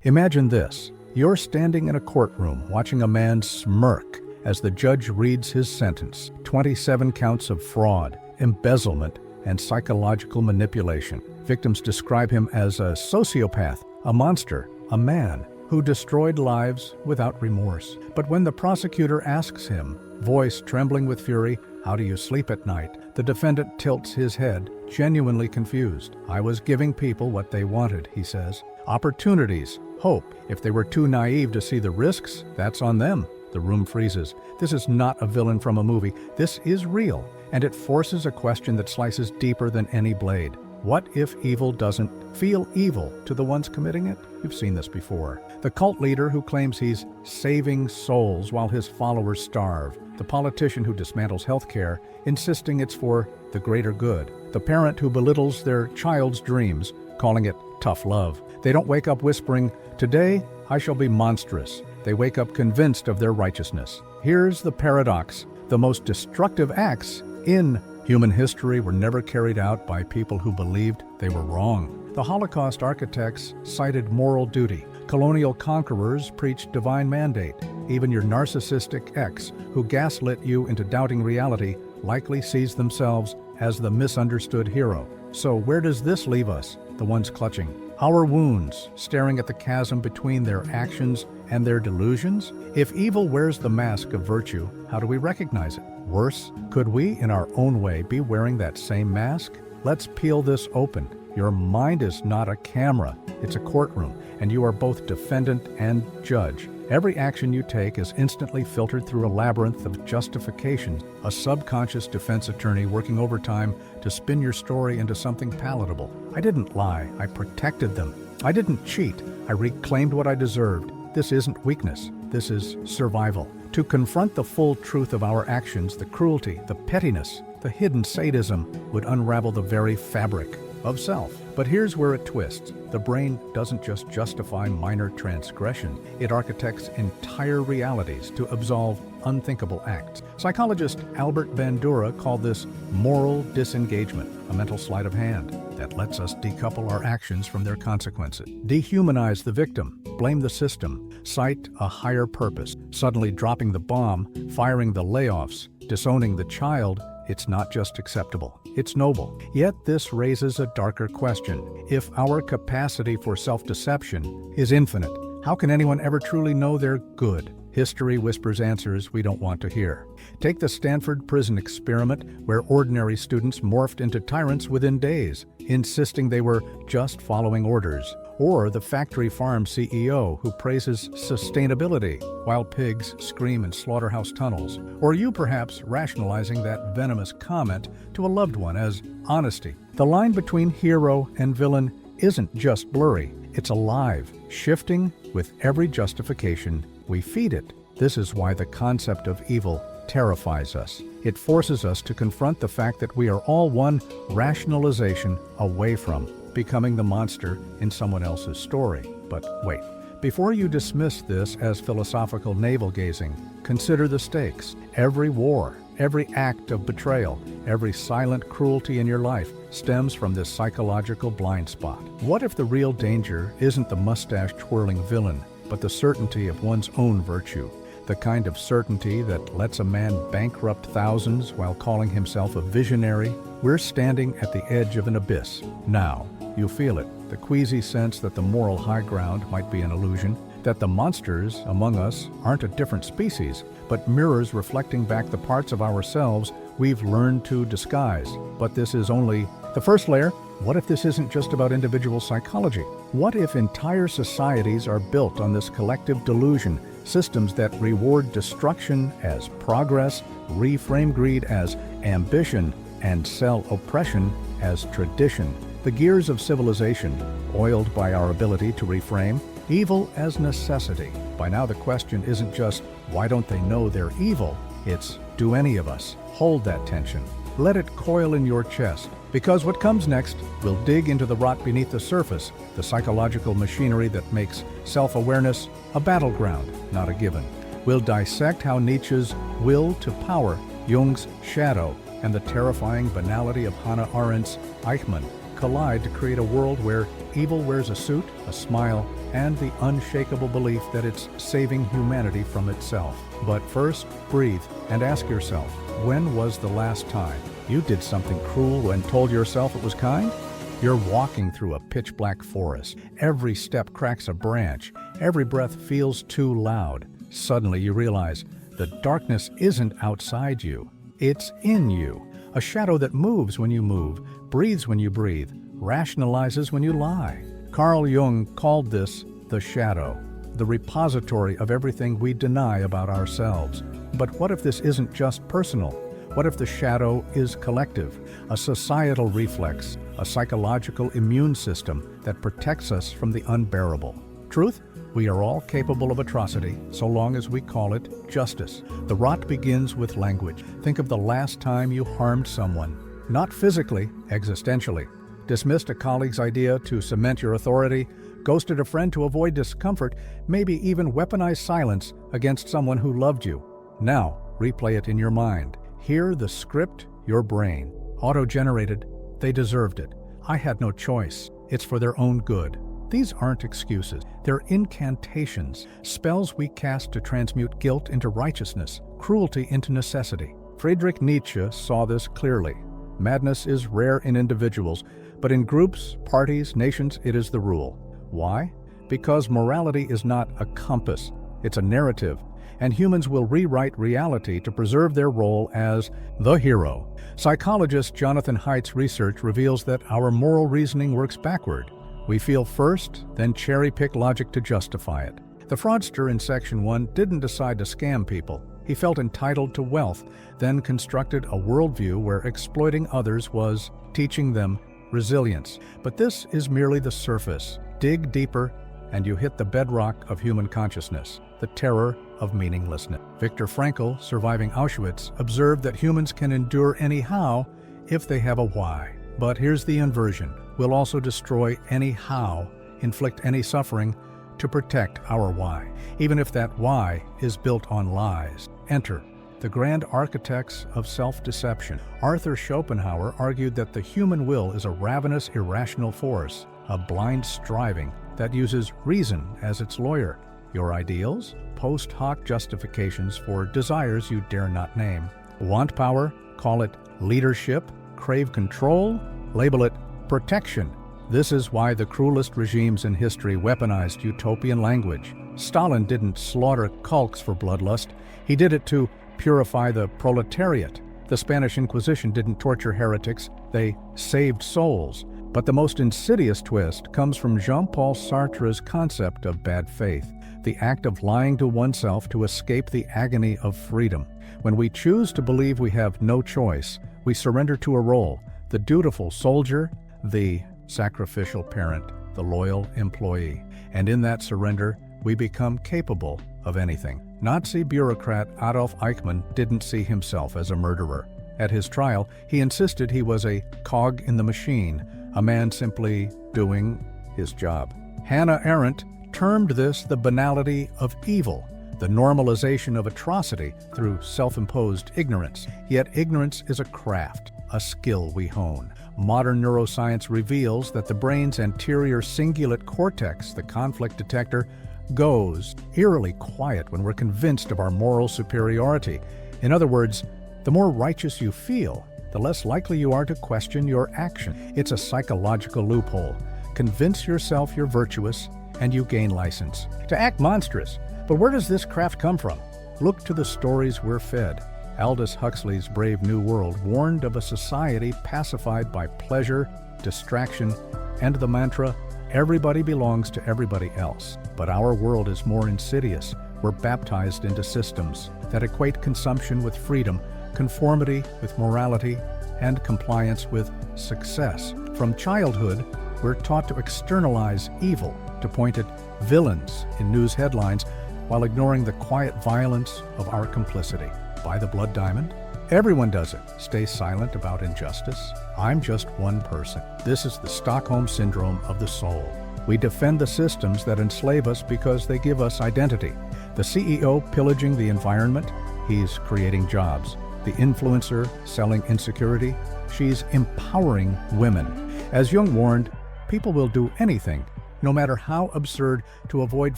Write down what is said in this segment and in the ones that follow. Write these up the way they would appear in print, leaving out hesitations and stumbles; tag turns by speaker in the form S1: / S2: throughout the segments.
S1: Imagine this. You're standing in a courtroom watching a man smirk as the judge reads his sentence. 27 counts of fraud, embezzlement, and psychological manipulation. Victims describe him as a sociopath, a monster, a man who destroyed lives without remorse. But when the prosecutor asks him, voice trembling with fury, "How do you sleep at night?" the defendant tilts his head, genuinely confused. "I was giving people what they wanted," he says. Opportunities, hope. If they were too naive to see the risks, that's on them. The room freezes. This is not a villain from a movie. This is real, and it forces a question that slices deeper than any blade. What if evil doesn't feel evil to the ones committing it? You've seen this before. The cult leader who claims he's saving souls while his followers starve. The politician who dismantles healthcare, insisting it's for the greater good. The parent who belittles their child's dreams, calling it tough love. They don't wake up whispering, "Today I shall be monstrous." They wake up convinced of their righteousness. Here's the paradox. The most destructive acts in human history were never carried out by people who believed they were wrong. The Holocaust architects cited moral duty. Colonial conquerors preached divine mandate. Even your narcissistic ex, who gaslit you into doubting reality, likely sees themselves as the misunderstood hero. So where does this leave us, the ones clutching our wounds, staring at the chasm between their actions and their delusions? If evil wears the mask of virtue, how do we recognize it? Worse, could we, in our own way, be wearing that same mask? Let's peel this open. Your mind is not a camera, it's a courtroom, and you are both defendant and judge. Every action you take is instantly filtered through a labyrinth of justifications, a subconscious defense attorney working overtime to spin your story into something palatable. I didn't lie, I protected them. I didn't cheat, I reclaimed what I deserved. This isn't weakness, this is survival. To confront the full truth of our actions, the cruelty, the pettiness, the hidden sadism would unravel the very fabric of self. But here's where it twists. The brain doesn't just justify minor transgression, it architects entire realities to absolve unthinkable acts. Psychologist Albert Bandura called this moral disengagement, a mental sleight of hand that lets us decouple our actions from their consequences. Dehumanize the victim, blame the system, cite a higher purpose, suddenly dropping the bomb, firing the layoffs, disowning the child. It's not just acceptable, it's noble. Yet this raises a darker question. If our capacity for self-deception is infinite, how can anyone ever truly know they're good? History whispers answers we don't want to hear. Take the Stanford prison experiment, where ordinary students morphed into tyrants within days, insisting they were just following orders. Or the factory farm CEO who praises sustainability while pigs scream in slaughterhouse tunnels. Or you perhaps rationalizing that venomous comment to a loved one as honesty. The line between hero and villain isn't just blurry, it's alive, shifting with every justification we feed it. This is why the concept of evil terrifies us. It forces us to confront the fact that we are all one rationalization away from becoming the monster in someone else's story. But wait, before you dismiss this as philosophical navel-gazing, consider the stakes. Every war, every act of betrayal, every silent cruelty in your life stems from this psychological blind spot. What if the real danger isn't the mustache-twirling villain, but the certainty of one's own virtue? The kind of certainty that lets a man bankrupt thousands while calling himself a visionary? We're standing at the edge of an abyss. Now, you feel it, the queasy sense that the moral high ground might be an illusion, that the monsters among us aren't a different species, but mirrors reflecting back the parts of ourselves we've learned to disguise. But this is only the first layer. What if this isn't just about individual psychology? What if entire societies are built on this collective delusion, systems that reward destruction as progress, reframe greed as ambition, and sell oppression as tradition? The gears of civilization, oiled by our ability to reframe evil as necessity. By now the question isn't just, why don't they know they're evil? It's, do any of us hold that tension? Let it coil in your chest, because what comes next will dig into the rot beneath the surface, the psychological machinery that makes self-awareness a battleground, not a given. We'll dissect how Nietzsche's will to power, Jung's shadow, and the terrifying banality of Hannah Arendt's Eichmann collide to create a world where evil wears a suit, a smile, and the unshakable belief that it's saving humanity from itself. But first, breathe and ask yourself, when was the last time you did something cruel and told yourself it was kind? You're walking through a pitch-black forest. Every step cracks a branch. Every breath feels too loud. Suddenly you realize the darkness isn't outside you. It's in you. A shadow that moves when you move, breathes when you breathe, rationalizes when you lie. Carl Jung called this the shadow, the repository of everything we deny about ourselves. But what if this isn't just personal? What if the shadow is collective, a societal reflex, a psychological immune system that protects us from the unbearable? Truth? We are all capable of atrocity, so long as we call it justice. The rot begins with language. Think of the last time you harmed someone. Not physically, existentially. Dismissed a colleague's idea to cement your authority, ghosted a friend to avoid discomfort, maybe even weaponized silence against someone who loved you. Now, replay it in your mind. Hear the script, your brain. Auto-generated, they deserved it. I had no choice. It's for their own good. These aren't excuses. They're incantations, spells we cast to transmute guilt into righteousness, cruelty into necessity. Friedrich Nietzsche saw this clearly. Madness is rare in individuals, but in groups, parties, nations, it is the rule. Why? Because morality is not a compass, it's a narrative, and humans will rewrite reality to preserve their role as the hero. Psychologist Jonathan Haidt's research reveals that our moral reasoning works backward. We feel first, then cherry-pick logic to justify it. The fraudster in Section 1 didn't decide to scam people. He felt entitled to wealth, then constructed a worldview where exploiting others was teaching them resilience. But this is merely the surface. Dig deeper, and you hit the bedrock of human consciousness, the terror of meaninglessness. Viktor Frankl, surviving Auschwitz, observed that humans can endure any how if they have a why. But here's the inversion. We'll also destroy any how, inflict any suffering, to protect our why, even if that why is built on lies. Enter the grand architects of self-deception. Arthur Schopenhauer argued that the human will is a ravenous, irrational force, a blind striving that uses reason as its lawyer. Your ideals? Post hoc justifications for desires you dare not name. Want power? Call it leadership. Crave control? Label it protection. This is why the cruelest regimes in history weaponized utopian language. Stalin didn't slaughter cults for bloodlust. He did it to purify the proletariat. The Spanish Inquisition didn't torture heretics. They saved souls. But the most insidious twist comes from Jean-Paul Sartre's concept of bad faith, the act of lying to oneself to escape the agony of freedom. When we choose to believe we have no choice, we surrender to a role, the dutiful soldier, the sacrificial parent, the loyal employee. And in that surrender, we become capable of anything. Nazi bureaucrat Adolf Eichmann didn't see himself as a murderer. At his trial, he insisted he was a cog in the machine, a man simply doing his job. Hannah Arendt termed this the banality of evil, the normalization of atrocity through self-imposed ignorance. Yet ignorance is a craft, a skill we hone. Modern neuroscience reveals that the brain's anterior cingulate cortex, the conflict detector, goes eerily quiet when we're convinced of our moral superiority. In other words, the more righteous you feel, the less likely you are to question your action. It's a psychological loophole. Convince yourself you're virtuous, and you gain license to act monstrous. But where does this craft come from? Look to the stories we're fed. Aldous Huxley's Brave New World warned of a society pacified by pleasure, distraction, and the mantra, everybody belongs to everybody else. But our world is more insidious. We're baptized into systems that equate consumption with freedom, conformity with morality, and compliance with success. From childhood, we're taught to externalize evil, to point at villains in news headlines, while ignoring the quiet violence of our complicity. Buy the blood diamond? Everyone does it. Stay silent about injustice? I'm just one person. This is the Stockholm Syndrome of the soul. We defend the systems that enslave us because they give us identity. The CEO pillaging the environment, he's creating jobs. The influencer selling insecurity, she's empowering women. As Jung warned, people will do anything, no matter how absurd, to avoid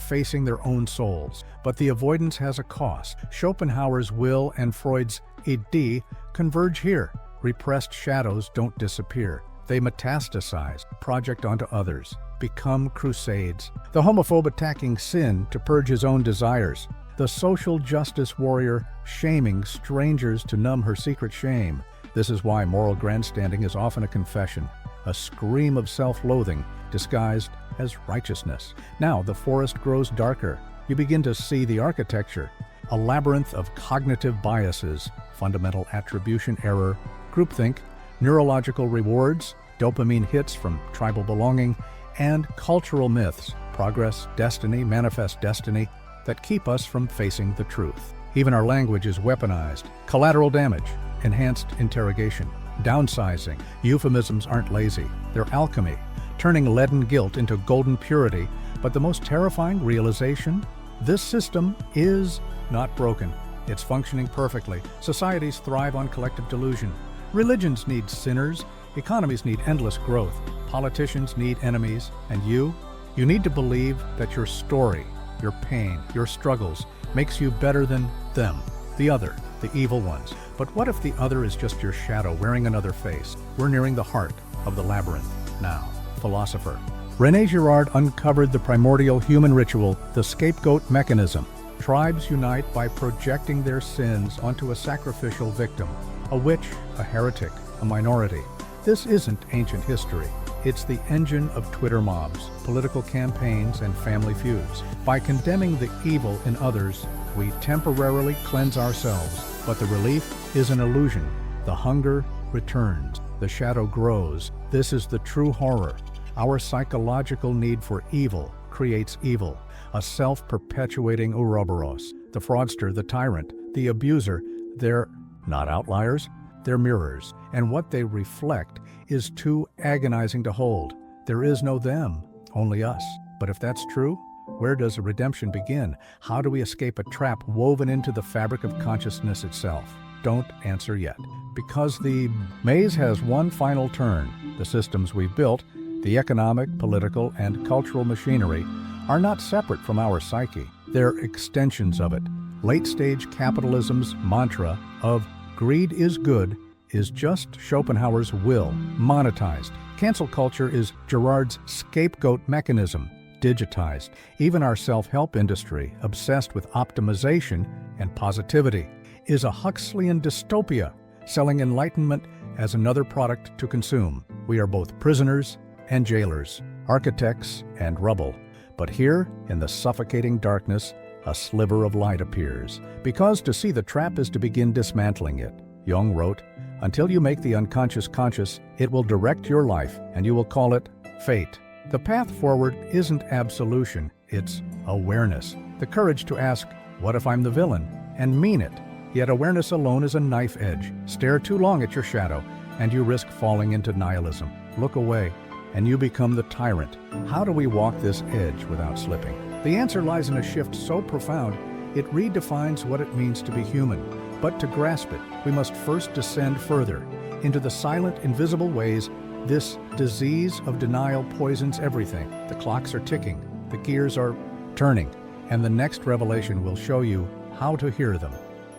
S1: facing their own souls. But the avoidance has a cost. Schopenhauer's will and Freud's Idee converge here. Repressed shadows don't disappear. They metastasize, project onto others, become crusades. The homophobe attacking sin to purge his own desires. The social justice warrior shaming strangers to numb her secret shame. This is why moral grandstanding is often a confession, a scream of self-loathing disguised as righteousness. Now the forest grows darker. You begin to see the architecture, a labyrinth of cognitive biases, fundamental attribution error, groupthink, neurological rewards, dopamine hits from tribal belonging, and cultural myths, progress, destiny, manifest destiny, that keep us from facing the truth. Even our language is weaponized. Collateral damage, enhanced interrogation, downsizing. Euphemisms aren't lazy, they're alchemy, turning leaden guilt into golden purity. But the most terrifying realization? This system is not broken. It's functioning perfectly. Societies thrive on collective delusion. Religions need sinners. Economies need endless growth. Politicians need enemies. And you need to believe that your story, your pain, your struggles makes you better than them, the other, the evil ones. But what if the other is just your shadow wearing another face? We're nearing the heart of the labyrinth now. Philosopher René Girard uncovered the primordial human ritual, the scapegoat mechanism. Tribes unite by projecting their sins onto a sacrificial victim, a witch, a heretic, a minority. This isn't ancient history. It's the engine of Twitter mobs, political campaigns, and family feuds. By condemning the evil in others, we temporarily cleanse ourselves. But the relief is an illusion. The hunger returns. The shadow grows. This is the true horror. Our psychological need for evil creates evil. A self-perpetuating Ouroboros. The fraudster, the tyrant, the abuser, they're not outliers. They're mirrors, and what they reflect is too agonizing to hold. There is no them, only us. But if that's true, where does a redemption begin? How do we escape a trap woven into the fabric of consciousness itself? Don't answer yet, because the maze has one final turn. The systems we've built, the economic, political, and cultural machinery, are not separate from our psyche. They're extensions of it. Late-stage capitalism's mantra of greed is good is just Schopenhauer's will, monetized. Cancel culture is Girard's scapegoat mechanism, digitized. Even our self-help industry, obsessed with optimization and positivity, is a Huxleyan dystopia, selling enlightenment as another product to consume. We are both prisoners and jailers, architects and rubble. But here, in the suffocating darkness, a sliver of light appears, because to see the trap is to begin dismantling it. Jung wrote, "Until you make the unconscious conscious, it will direct your life, and you will call it fate." The path forward isn't absolution, it's awareness. The courage to ask, what if I'm the villain? And mean it. Yet awareness alone is a knife edge. Stare too long at your shadow, and you risk falling into nihilism. Look away, and you become the tyrant. How do we walk this edge without slipping? The answer lies in a shift so profound, it redefines what it means to be human. But to grasp it, we must first descend further into the silent, invisible ways this disease of denial poisons everything. The clocks are ticking, the gears are turning, and the next revelation will show you how to hear them.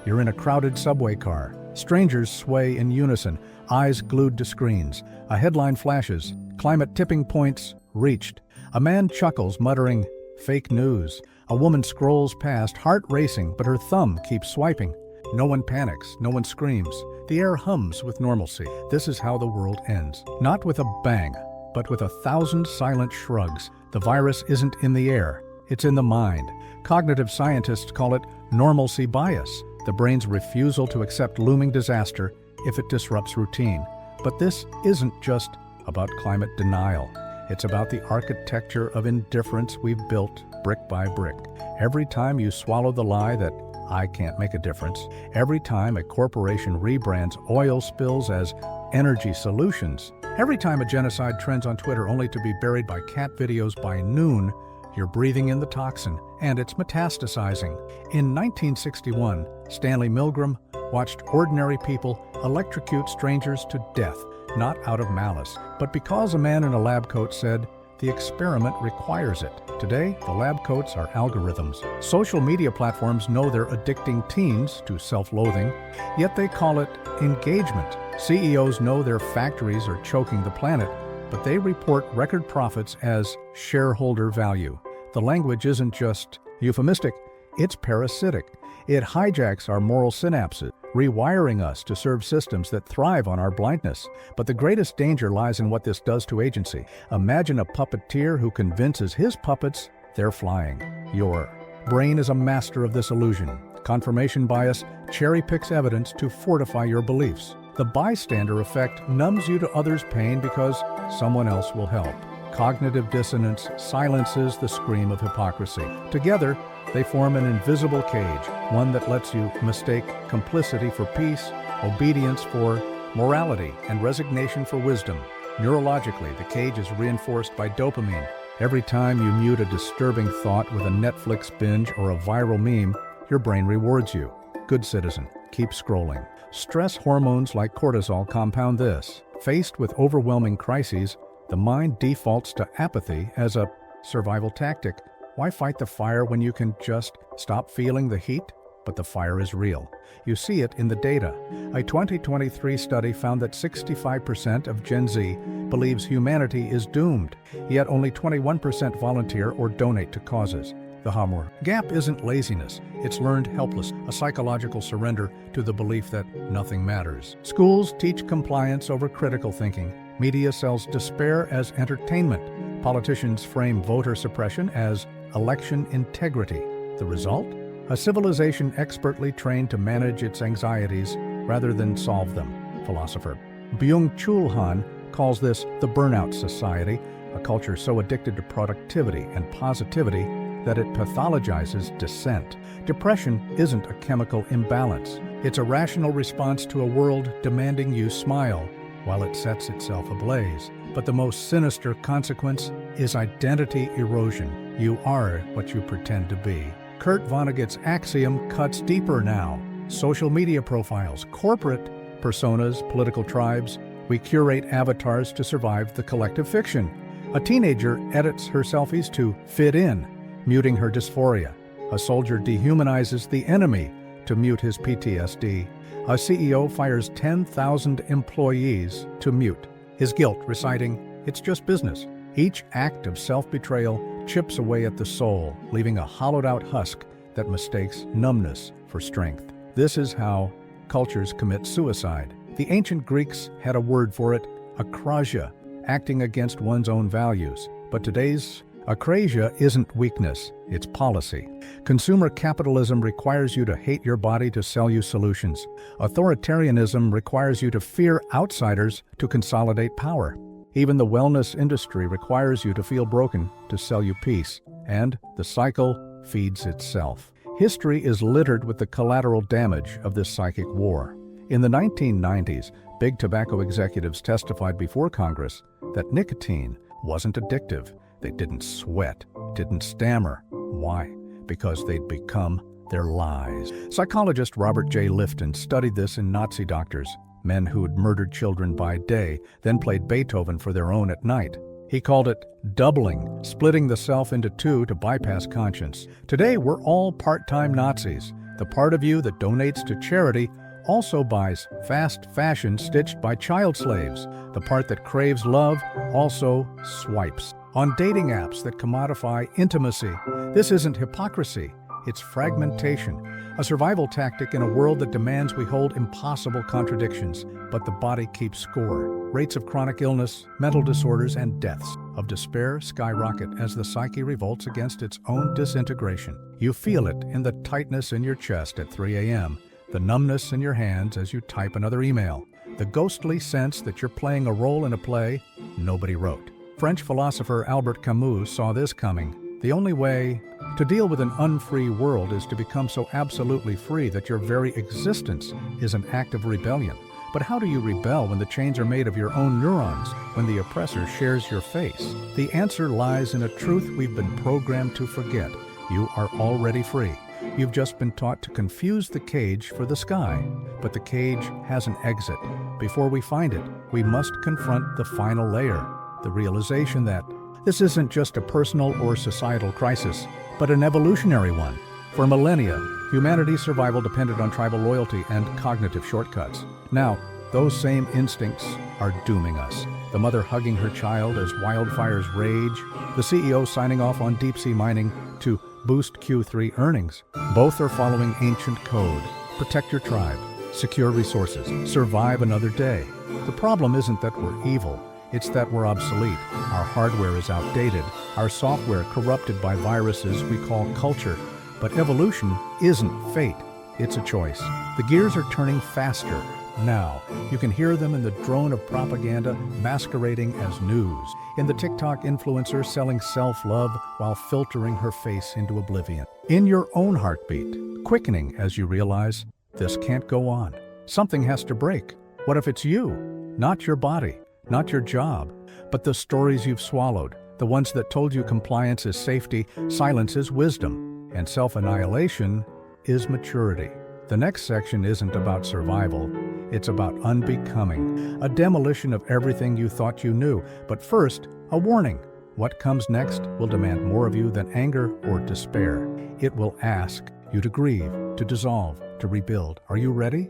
S1: You're in a crowded subway car. Strangers sway in unison, eyes glued to screens. A headline flashes, climate tipping points reached. A man chuckles, muttering, fake news. A woman scrolls past, heart racing, but her thumb keeps swiping. No one panics, no one screams. The air hums with normalcy. This is how the world ends. Not with a bang, but with 1,000 silent shrugs. The virus isn't in the air, it's in the mind. Cognitive scientists call it normalcy bias, the brain's refusal to accept looming disaster if it disrupts routine. But this isn't just about climate denial. It's about the architecture of indifference we've built brick by brick. Every time you swallow the lie that I can't make a difference, every time a corporation rebrands oil spills as energy solutions, every time a genocide trends on Twitter only to be buried by cat videos by noon, you're breathing in the toxin, and it's metastasizing. In 1961, Stanley Milgram watched ordinary people electrocute strangers to death. not out of malice, but because a man in a lab coat said, "The experiment requires it." Today, the lab coats are algorithms. Social media platforms know they're addicting teens to self-loathing, yet they call it engagement. CEOs know their factories are choking the planet, but they report record profits as shareholder value. The language isn't just euphemistic, it's parasitic. It hijacks our moral synapses, rewiring us to serve systems that thrive on our blindness. But the greatest danger lies in what this does to agency. Imagine a puppeteer who convinces his puppets they're flying. Your brain is a master of this illusion. Confirmation bias cherry-picks evidence to fortify your beliefs. The bystander effect numbs you to others' pain because someone else will help. Cognitive dissonance silences the scream of hypocrisy. Together, they form an invisible cage, one that lets you mistake complicity for peace, obedience for morality, and resignation for wisdom. Neurologically, the cage is reinforced by dopamine. Every time you mute a disturbing thought with a Netflix binge or a viral meme, your brain rewards you. Good citizen, keep scrolling. Stress hormones like cortisol compound this. Faced with overwhelming crises, the mind defaults to apathy as a survival tactic. Why fight the fire when you can just stop feeling the heat? But the fire is real. You see it in the data. A 2023 study found that 65% of Gen Z believes humanity is doomed, yet only 21% volunteer or donate to causes. The Hammer gap isn't laziness, it's learned helplessness, a psychological surrender to the belief that nothing matters. Schools teach compliance over critical thinking. Media sells despair as entertainment. Politicians frame voter suppression as election integrity. The result? A civilization expertly trained to manage its anxieties rather than solve them. Philosopher Byung-Chul Han calls this the burnout society, a culture so addicted to productivity and positivity that it pathologizes dissent. Depression isn't a chemical imbalance. It's a rational response to a world demanding you smile while it sets itself ablaze. But the most sinister consequence is identity erosion. You are what you pretend to be. Kurt Vonnegut's axiom cuts deeper now. Social media profiles, corporate personas, political tribes. We curate avatars to survive the collective fiction. A teenager edits her selfies to fit in, muting her dysphoria. A soldier dehumanizes the enemy to mute his PTSD. A CEO fires 10,000 employees to mute his guilt, reciting, "It's just business." Each act of self-betrayal chips away at the soul, leaving a hollowed-out husk that mistakes numbness for strength. This is how cultures commit suicide. The ancient Greeks had a word for it, akrasia, acting against one's own values. But today's akrasia isn't weakness, it's policy. Consumer capitalism requires you to hate your body to sell you solutions. Authoritarianism requires you to fear outsiders to consolidate power. Even the wellness industry requires you to feel broken to sell you peace. And the cycle feeds itself. History is littered with the collateral damage of this psychic war. In the 1990s, big tobacco executives testified before Congress that nicotine wasn't addictive. They didn't sweat, didn't stammer. Why? Because they'd become their lies. Psychologist Robert J. Lifton studied this in Nazi doctors, men who'd murdered children by day, then played Beethoven for their own at night. He called it doubling, splitting the self into two to bypass conscience. Today, we're all part-time Nazis. The part of you that donates to charity also buys fast fashion stitched by child slaves. The part that craves love also swipes on dating apps that commodify intimacy. This isn't hypocrisy, it's fragmentation, a survival tactic in a world that demands we hold impossible contradictions. But the body keeps score. Rates of chronic illness, mental disorders, and deaths of despair skyrocket as the psyche revolts against its own disintegration. You feel it in the tightness in your chest at 3 a.m., the numbness in your hands as you type another email, the ghostly sense that you're playing a role in a play nobody wrote. French philosopher Albert Camus saw this coming. The only way to deal with an unfree world is to become so absolutely free that your very existence is an act of rebellion. But how do you rebel when the chains are made of your own neurons, when the oppressor shares your face? The answer lies in a truth we've been programmed to forget. You are already free. You've just been taught to confuse the cage for the sky. But the cage has an exit. before we find it, we must confront the final layer, the realization that this isn't just a personal or societal crisis, but an evolutionary one. For millennia, humanity's survival depended on tribal loyalty and cognitive shortcuts. Now, those same instincts are dooming us. The mother hugging her child as wildfires rage, the CEO signing off on deep-sea mining to boost Q3 earnings. Both are following ancient code. Protect your tribe, secure resources, survive another day. The problem isn't that we're evil, it's that we're obsolete. Our hardware is outdated, our software corrupted by viruses we call culture. But evolution isn't fate, it's a choice. The gears are turning faster now. You can hear them in the drone of propaganda masquerading as news, in the TikTok influencer selling self-love while filtering her face into oblivion. In your own heartbeat, quickening as you realize this can't go on. Something has to break. What if it's you? Not your body, not your job, but the stories you've swallowed, the ones that told you compliance is safety, silence is wisdom, and self-annihilation is maturity. The next section isn't about survival, it's about unbecoming, a demolition of everything you thought you knew. But first, a warning. What comes next will demand more of you than anger or despair. It will ask you to grieve, to dissolve, to rebuild. Are you ready?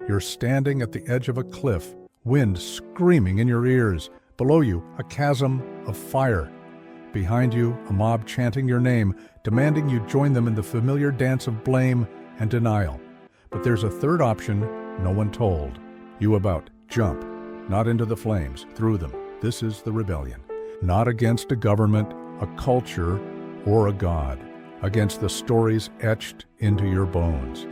S1: You're standing at the edge of a cliff, wind screaming in your ears. Below you, a chasm of fire. Behind you, a mob chanting your name, demanding you join them in the familiar dance of blame and denial. But there's a third option no one told you about. Jump, not into the flames, through them. This is the rebellion. Not against a government, a culture, or a god. Against the stories etched into your bones.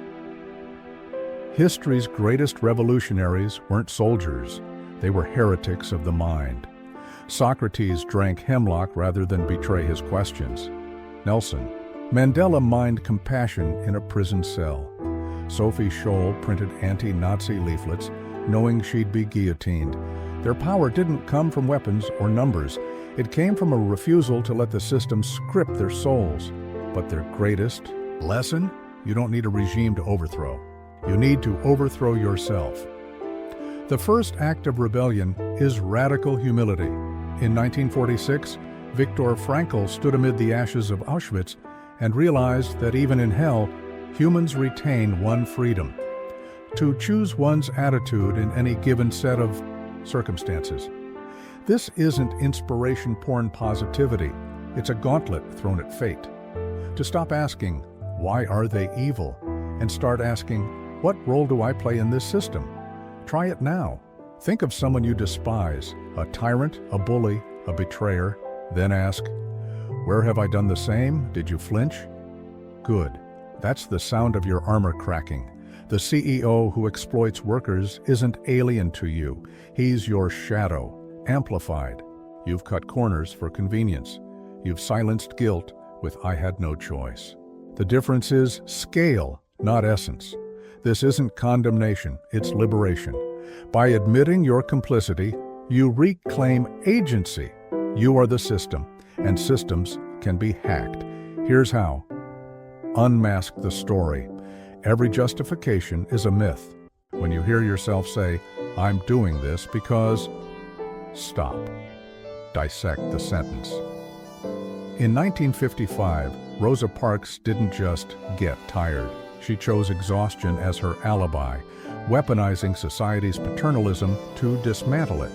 S1: History's greatest revolutionaries weren't soldiers. They were heretics of the mind. Socrates drank hemlock rather than betray his questions. Nelson Mandela mined compassion in a prison cell. Sophie Scholl printed anti-Nazi leaflets, knowing she'd be guillotined. Their power didn't come from weapons or numbers. It came from a refusal to let the system script their souls. But their greatest lesson? You don't need a regime to overthrow. You need to overthrow yourself. The first act of rebellion is radical humility. In 1946, Viktor Frankl stood amid the ashes of Auschwitz and realized that even in hell, humans retain one freedom: to choose one's attitude in any given set of circumstances. This isn't inspiration porn positivity. It's a gauntlet thrown at fate. To stop asking, why are they evil? And start asking, what role do I play in this system? Try it now. Think of someone you despise, a tyrant, a bully, a betrayer. Then ask, where have I done the same? Did you flinch? Good. That's the sound of your armor cracking. The CEO who exploits workers isn't alien to you. He's your shadow, amplified. You've cut corners for convenience. You've silenced guilt with "I had no choice." The difference is scale, not essence. This isn't condemnation, it's liberation. By admitting your complicity, you reclaim agency. You are the system, and systems can be hacked. Here's how. Unmask the story. Every justification is a myth. When you hear yourself say, "I'm doing this because..." Stop. Dissect the sentence. In 1955, Rosa Parks didn't just get tired. She chose exhaustion as her alibi, weaponizing society's paternalism to dismantle it.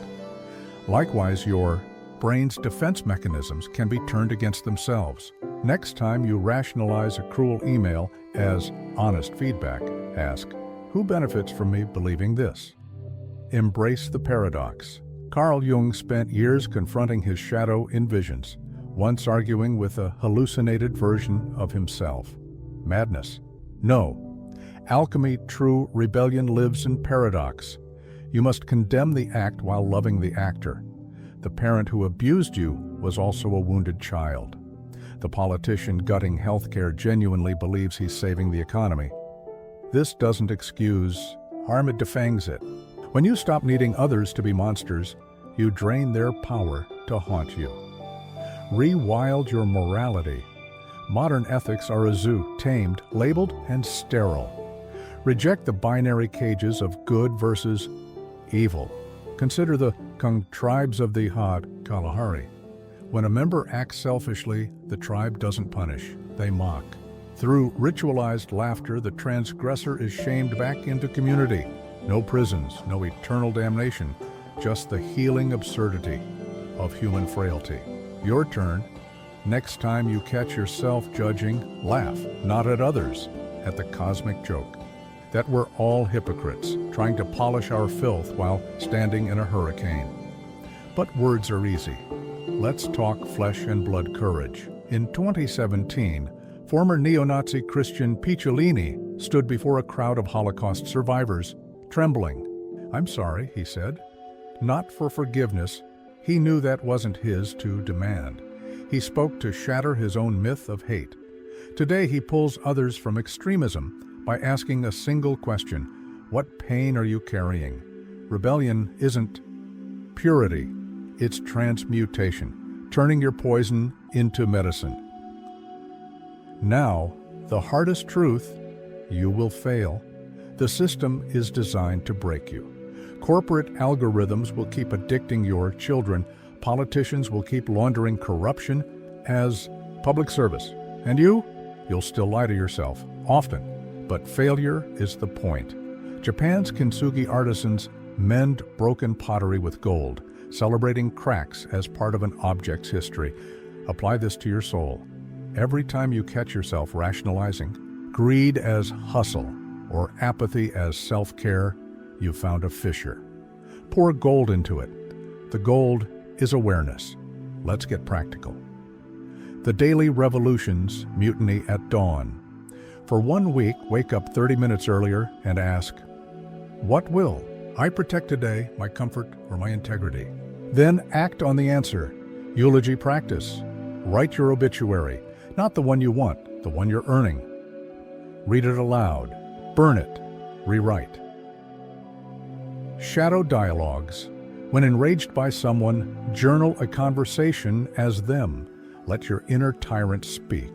S1: Likewise, your brain's defense mechanisms can be turned against themselves. Next time you rationalize a cruel email as honest feedback, ask, who benefits from me believing this? Embrace the paradox. Carl Jung spent years confronting his shadow in visions, once arguing with a hallucinated version of himself. Madness. No. Alchemy, true rebellion lives in paradox. You must condemn the act while loving the actor. The parent who abused you was also a wounded child. The politician gutting healthcare genuinely believes he's saving the economy. This doesn't excuse harm, it defangs it. When you stop needing others to be monsters, you drain their power to haunt you. Rewild your morality. Modern ethics are a zoo, tamed, labeled, and sterile. Reject the binary cages of good versus evil. Consider the tribes of the Kalahari. When a member acts selfishly, the tribe doesn't punish, they mock. Through ritualized laughter, the transgressor is shamed back into community. No prisons, no eternal damnation, just the healing absurdity of human frailty. Your turn. Next time you catch yourself judging, laugh, not at others, at the cosmic joke. That we're all hypocrites, trying to polish our filth while standing in a hurricane. But words are easy. Let's talk flesh and blood courage. In 2017, former neo-Nazi Christian Picciolini stood before a crowd of Holocaust survivors, trembling. "I'm sorry," he said. Not for forgiveness. He knew that wasn't his to demand. He spoke to shatter his own myth of hate. Today he pulls others from extremism by asking a single question: what pain are you carrying? Rebellion isn't purity, it's transmutation, turning your poison into medicine. Now, the hardest truth: you will fail. The system is designed to break you. Corporate algorithms will keep addicting your children. Politicians will keep laundering corruption as public service. And you'll still lie to yourself, often. But failure is the point. Japan's kintsugi artisans mend broken pottery with gold, celebrating cracks as part of an object's history. Apply this to your soul. Every time you catch yourself rationalizing greed as hustle or apathy as self-care, you've found a fissure. Pour gold into it. The gold is awareness. Let's get practical. The daily revolutions mutiny at dawn. For 1 week, wake up 30 minutes earlier and ask, what will I protect today, my comfort or my integrity? Then act on the answer. Eulogy practice. Write your obituary, not the one you want, the one you're earning. Read it aloud. Burn it. Rewrite. Shadow dialogues. When enraged by someone, journal a conversation as them. Let your inner tyrant speak.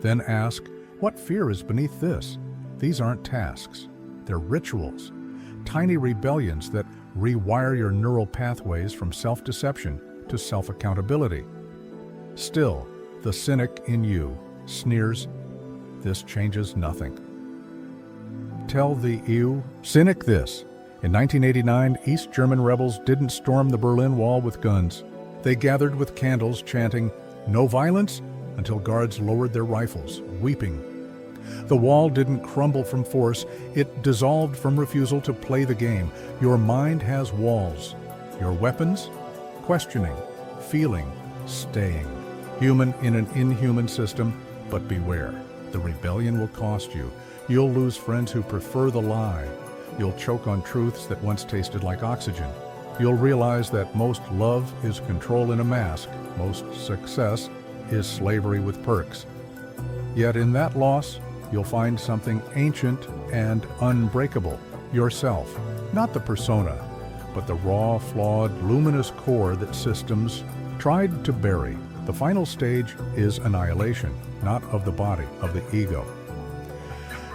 S1: Then ask, what fear is beneath this? These aren't tasks. They're rituals. Tiny rebellions that rewire your neural pathways from self-deception to self-accountability. Still, the cynic in you sneers, this changes nothing. Tell the cynic this. In 1989, East German rebels didn't storm the Berlin Wall with guns. They gathered with candles chanting, "No violence," until guards lowered their rifles, weeping. The wall didn't crumble from force, it dissolved from refusal to play the game. Your mind has walls. Your weapons? Questioning, feeling, staying. Human in an inhuman system, but beware. The rebellion will cost you. You'll lose friends who prefer the lie. You'll choke on truths that once tasted like oxygen. You'll realize that most love is control in a mask. Most success is slavery with perks. Yet in that loss, you'll find something ancient and unbreakable. Yourself. Not the persona, but the raw, flawed, luminous core that systems tried to bury. The final stage is annihilation, not of the body, of the ego.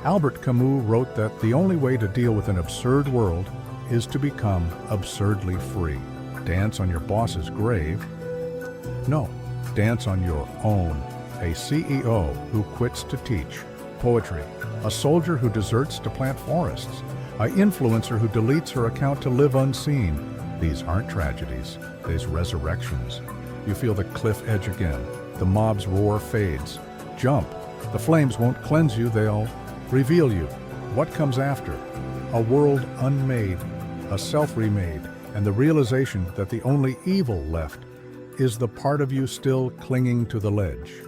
S1: Albert Camus wrote that the only way to deal with an absurd world is to become absurdly free. Dance on your boss's grave? No, dance on your own. A CEO who quits to teach. Poetry. A soldier who deserts to plant forests. An influencer who deletes her account to live unseen. These aren't tragedies, these resurrections. You feel the cliff edge again. The mob's roar fades. Jump. The flames won't cleanse you, they'll reveal you. What comes after? A world unmade, a self remade, and the realization that the only evil left is the part of you still clinging to the ledge.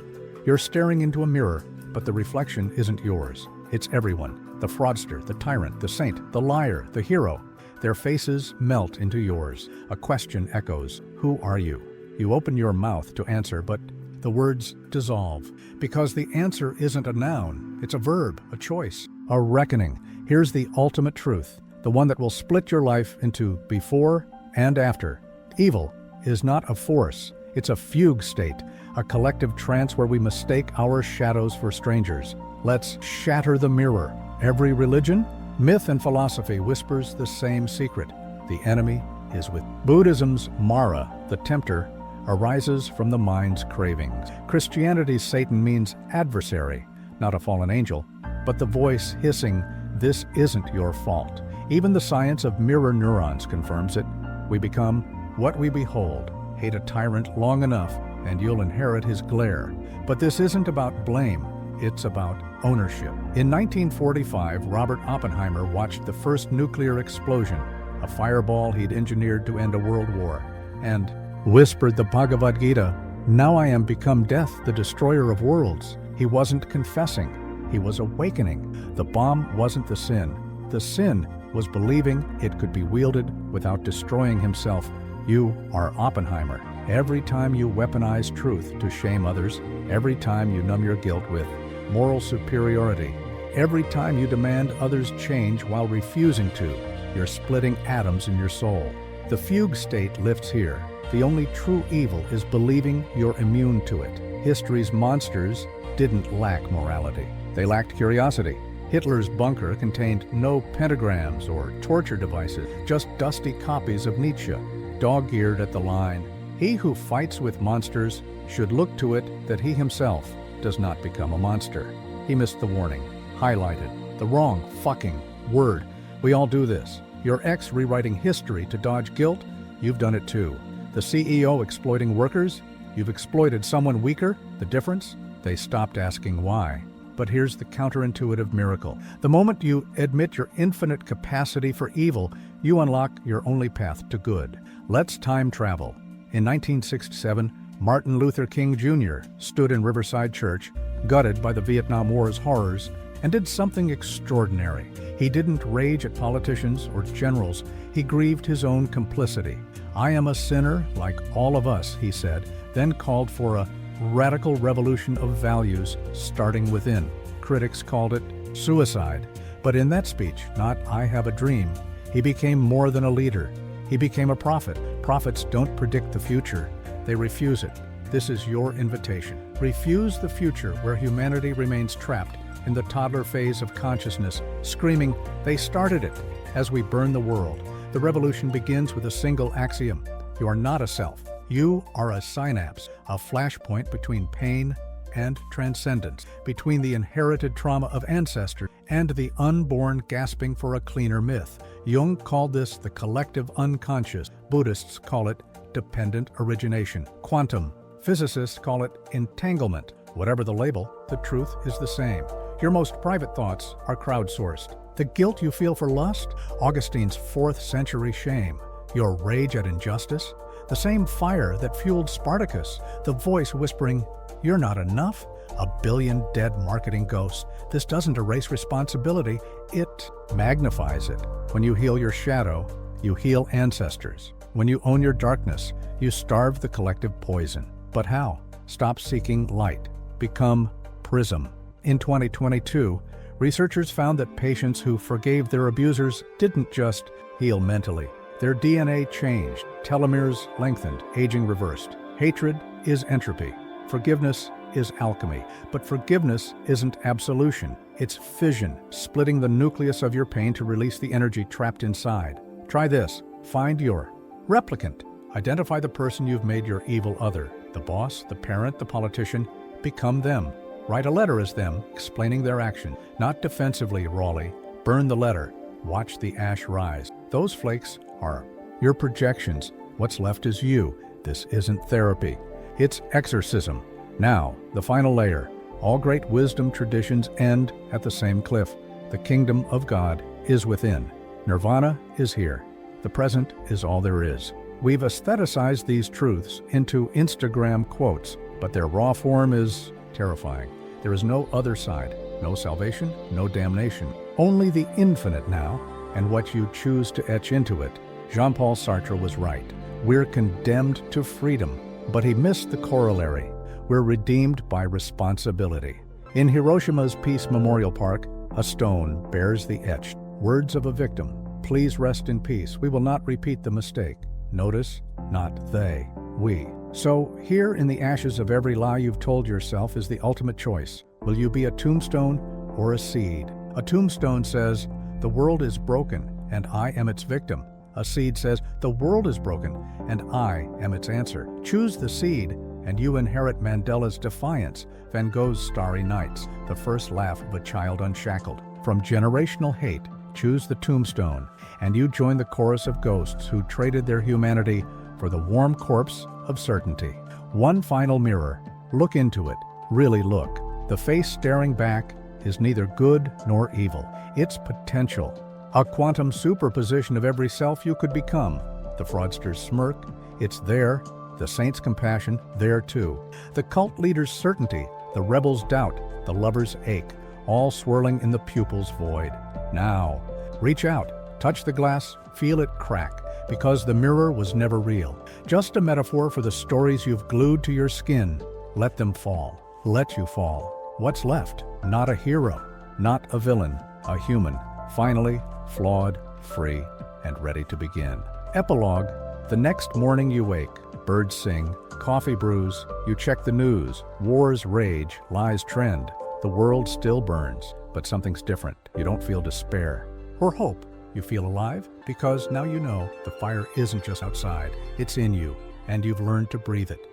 S1: You're staring into a mirror, but the reflection isn't yours. It's everyone. The fraudster, the tyrant, the saint, the liar, the hero. Their faces melt into yours. A question echoes. Who are you? You open your mouth to answer, but the words dissolve. Because the answer isn't a noun. It's a verb, a choice, a reckoning. Here's the ultimate truth, the one that will split your life into before and after. Evil is not a force. It's a fugue state, a collective trance where we mistake our shadows for strangers. Let's shatter the mirror. Every religion, myth, and philosophy whispers the same secret. The enemy is with. Buddhism's Mara, the tempter, arises from the mind's cravings. Christianity's Satan means adversary, not a fallen angel, but the voice hissing, "This isn't your fault." Even the science of mirror neurons confirms it. We become what we behold. Hate a tyrant long enough, and you'll inherit his glare. But this isn't about blame, it's about ownership. In 1945, Robert Oppenheimer watched the first nuclear explosion, a fireball he'd engineered to end a world war, and whispered the Bhagavad Gita, "Now I am become death, the destroyer of worlds." He wasn't confessing, he was awakening. The bomb wasn't the sin. The sin was believing it could be wielded without destroying himself. You are Oppenheimer. Every time you weaponize truth to shame others, every time you numb your guilt with moral superiority, every time you demand others change while refusing to, you're splitting atoms in your soul. The fugue state lifts here. The only true evil is believing you're immune to it. History's monsters didn't lack morality. They lacked curiosity. Hitler's bunker contained no pentagrams or torture devices, just dusty copies of Nietzsche, dog-eared at the line, "He who fights with monsters should look to it that he himself does not become a monster." He missed the warning, highlighted the wrong fucking word. We all do this. Your ex rewriting history to dodge guilt, you've done it too. The CEO exploiting workers, you've exploited someone weaker. The difference? They stopped asking why. But here's the counterintuitive miracle. The moment you admit your infinite capacity for evil, you unlock your only path to good. Let's time travel. In 1967, Martin Luther King Jr. stood in Riverside Church, gutted by the Vietnam War's horrors, and did something extraordinary. He didn't rage at politicians or generals. He grieved his own complicity. "I am a sinner like all of us," he said, then called for a radical revolution of values starting within. Critics called it suicide. But in that speech, not "I have a dream," he became more than a leader. He became a prophet. Prophets don't predict the future. They refuse it. This is your invitation. Refuse the future where humanity remains trapped in the toddler phase of consciousness, screaming, "They started it," as we burn the world. The revolution begins with a single axiom. You are not a self. You are a synapse, a flashpoint between pain and transcendence, between the inherited trauma of ancestors and the unborn gasping for a cleaner myth. Jung called this the collective unconscious. Buddhists call it dependent origination. Quantum physicists call it entanglement. Whatever the label, the truth is the same. Your most private thoughts are crowdsourced. The guilt you feel for lust, Augustine's 4th century shame. Your rage at injustice, the same fire that fueled Spartacus, the voice whispering, "You're not enough," a billion dead marketing ghosts. This doesn't erase responsibility, it magnifies it. When you heal your shadow, you heal ancestors. When you own your darkness, you starve the collective poison. But how? Stop seeking light. Become prism. In 2022, researchers found that patients who forgave their abusers didn't just heal mentally. Their DNA changed, telomeres lengthened, aging reversed. Hatred is entropy. Forgiveness is alchemy. But forgiveness isn't absolution. It's fission, splitting the nucleus of your pain to release the energy trapped inside. Try this. Find your replicant. Identify the person you've made your evil other. The boss, the parent, the politician. Become them. Write a letter as them, explaining their action. Not defensively, Raleigh. Burn the letter. Watch the ash rise. Those flakes are your projections. What's left is you. This isn't therapy. It's exorcism. Now, the final layer. All great wisdom traditions end at the same cliff. The kingdom of God is within. Nirvana is here. The present is all there is. We've aestheticized these truths into Instagram quotes, but their raw form is terrifying. There is no other side, no salvation, no damnation. Only the infinite now, and what you choose to etch into it. Jean-Paul Sartre was right. We're condemned to freedom, but he missed the corollary. We're redeemed by responsibility. In Hiroshima's Peace Memorial Park, a stone bears the etched words of a victim. Please rest in peace. We will not repeat the mistake. Notice, not they, we. So here in the ashes of every lie you've told yourself is the ultimate choice. Will you be a tombstone or a seed? A tombstone says, the world is broken and I am its victim. A seed says, "The world is broken, and I am its answer." Choose the seed, and you inherit Mandela's defiance, Van Gogh's starry nights, the first laugh of a child unshackled. From generational hate, choose the tombstone, and you join the chorus of ghosts who traded their humanity for the warm corpse of certainty. One final mirror. Look into it. Really look. The face staring back is neither good nor evil. It's potential. A quantum superposition of every self you could become. The fraudster's smirk, it's there. The saint's compassion, there too. The cult leader's certainty, the rebel's doubt, the lover's ache, all swirling in the pupil's void. Now, reach out, touch the glass, feel it crack, because the mirror was never real. Just a metaphor for the stories you've glued to your skin. Let them fall. Let you fall. What's left? Not a hero, not a villain, a human. Finally, flawed, free, and ready to begin. Epilogue. The next morning you wake. Birds sing, coffee brews, you check the news. Wars rage, lies trend. The world still burns, but something's different. You don't feel despair or hope. You feel alive because now you know the fire isn't just outside, it's in you, and you've learned to breathe it.